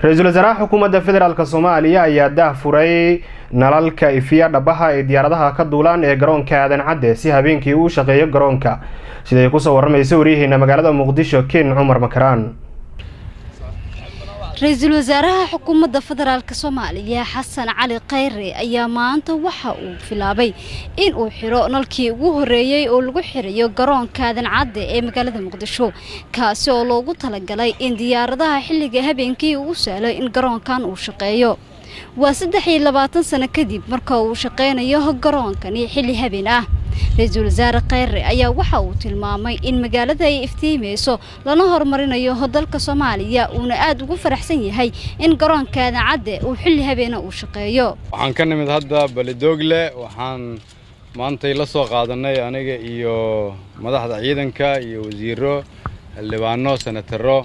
رئيس الوزراء حكومة فدرالك Soomaaliya ayaa daahfuray nalalka ifiya dhabaha ee diyaaradaha ka duulaan ee garoonka Aadan Cadde si habeenkii uu shaqeeyo garoonka siday ku soo warmayso wariyaheena magaalada Muqdisho Ken Cumar Makaraan. رئيس الوزراء حكومة فدرالك Soomaaliya حسن علي قيري ayaa maanta waxa uu filaabay in uu xiro nalkii ugu horeeyay oo lagu xirayo garoonka Aadan Cadde ee magaalada Muqdisho kaasi oo loogu talagalay in diyaaradaha xilliga habeenkii uu sahlo in garoonkan uu shaqeeyo. waa 23 sano kadib marka uu shaqeynayo garoonkani xilli habeen ah. رئيس الوزراء قيري ayaa waxa uu tilmaamay in magaalada ay iftiimeyso lana horumarinayo dalka Soomaaliya uuna aad ugu faraxsan yahay in garoonka Aadan Cadde uu xilli habeen uu shaqeeyo. waxaan ka nimid hadda Balidogle waxaan maanta la soo qaadanay aniga iyo madaxda ciidanka iyo wasiiro xildhibaano senataro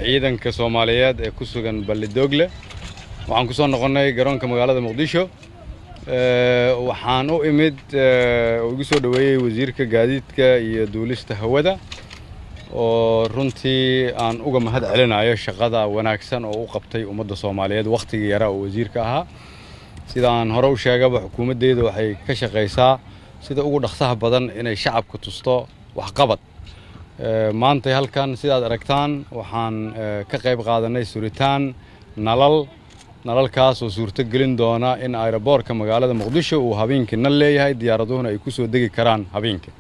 ciidanka Soomaaliyeed ee ku sugan Balidogle waxaan ku soo noqonay garoonka magaalada Muqdisho waxaan u imid ugu soo dhaweeyay wasiirka gaadiidka iyo duulista hawada oo runtii aan uga mahad celinayo shaqada wanaagsan oo u qabtay ummadda Soomaaliyeed waqtigii yara oo wasiirka ahaa sidaan hore u sheegaba xukuumaddeedu waxay ka shaqeysaa sida ugu dhaqsaha badan inay shacabka tusto wax qabad maanta halkan sidaad aragtaan waxaan ka qayb qaadanay suritaan nalalkaas oo suurto gelin doona in aeroboortka magaalada Muqdisho uu habeenkii nal leeyahay diyaaraduhuna ay ku soo degi karaan habeenkii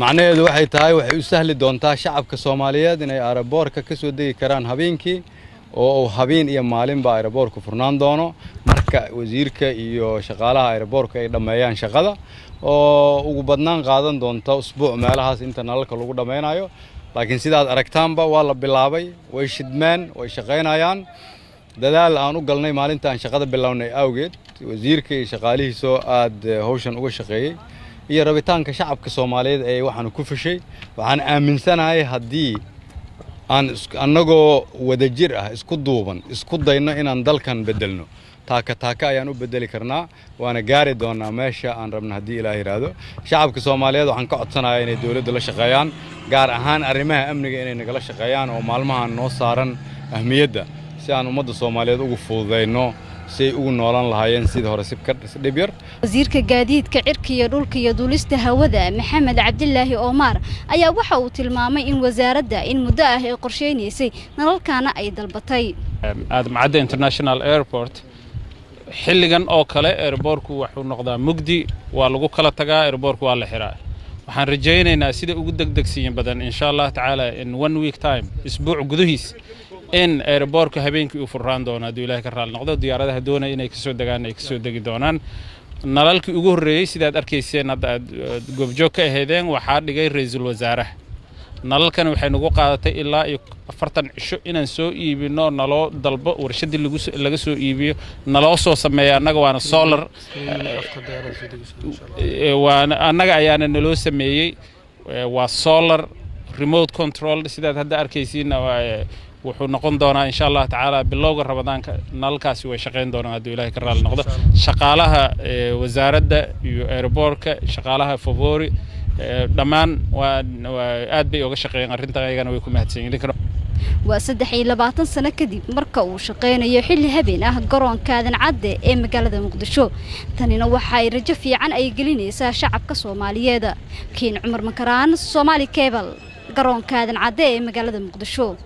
macnaheedu waxay tahay waxay u sahli doontaa shacabka Soomaaliyeed inay aeroboortka ka soo degi karaan habeenkii oo habeen iyo maalinba aeroboorku furnaan doono marka wasiirka iyo shaqaalaha aeroboortka ay dhameeyaan shaqada oo ugu badnaan qaadan doonta usbuuc meelahaas inta nalalka lagu dhameynayo laakiin sidaad aragtaanba waa la bilaabay way shidmeen way shaqeynayaan dadaal aan u galnay maalinta aan shaqada bilownay awgeed wasiirka iyo shaqaalihiisa aad hawshan uga shaqeeyay iyo rabitaanka shacabka Soomaaliyeed ee waxaan ku fashay waxaan aaminsanahay haddii aan annagoo wadajir ah isku duuban isku dayno inaan dalkan bedelno taaka ayaan u bedeli karnaa waana gaari doonaa meesha aan rabno haddii Ilaahay yiraahdo shacabka Soomaaliyeed waxaan ka codsanayaa inay dawladda la shaqeeyaan gaar ahaan arrimaha amniga inay nagala shaqeeyaan oo maalmahan noo saaran ahmiyadda si aan ummadda Soomaaliyeed ugu fududeyno si ugu noolan lahaayeen sidii hore sibka dhib yar. wasiirka gaadiidka cirka iyo dhulka iyo duulista hawada Maxamed Cabdillaahi Omar ayaa waxa uu tilmaamay in wasaaradda in muddo ah ay qorsheynaysay nalalkaana ay dalbatay Aadan Cadde International Airport xilligan oo kale airportku wuxuu noqdaa mugdi waa lagu kala tagaa airportku waa la xiraa waxaan rajaynaynaa sida ugu degdegsiin badan insha Allah taala in 1 week time isbuuc gudihiis in airportku habeenkii uu furaan doono hadii Ilaahay ka raali noqdo diyaaradaha doonay inay ka soo degaan ay ka soo degi doonaan nalalkii ugu horeeyay sidaad arkayseen hadda goobjoog ka ahaydeen waxa dhigay ra'iisul wasaaraha nalalkan waxay nagu qaadatay ilaa 40 cisho inaan soo iibino naloo dalbo warshadii laga soo iibiyo naloo soo sameeyo annaga waana solar waana annaga ayaana naloo sameeyay waa solar remote control sidaad hadda arkaysiin wuxuu noqon doonaa insha Allah taala bilowga Ramadaanka nalalkaasi way shaqeyn doonaan hadii Ilaahay ka raali noqdo shaqaalaha wasaaradda iyo airportka shaqaalaha favori dhamaan waa aad bay uga shaqeeyeen arrinta ayagana way ku mahadsan yihiin waa 23 sano kadib marka uu shaqeynayo xilli habeen ah garoonka Aadan Cadde ee magaalada Muqdisho tanina waxa ay rajo fiican ay gelinaysaa shacabka Soomaaliyeed Ken Cumar Makaraan Somali Cable garoonka Aadan Cadde ee magaalada Muqdisho.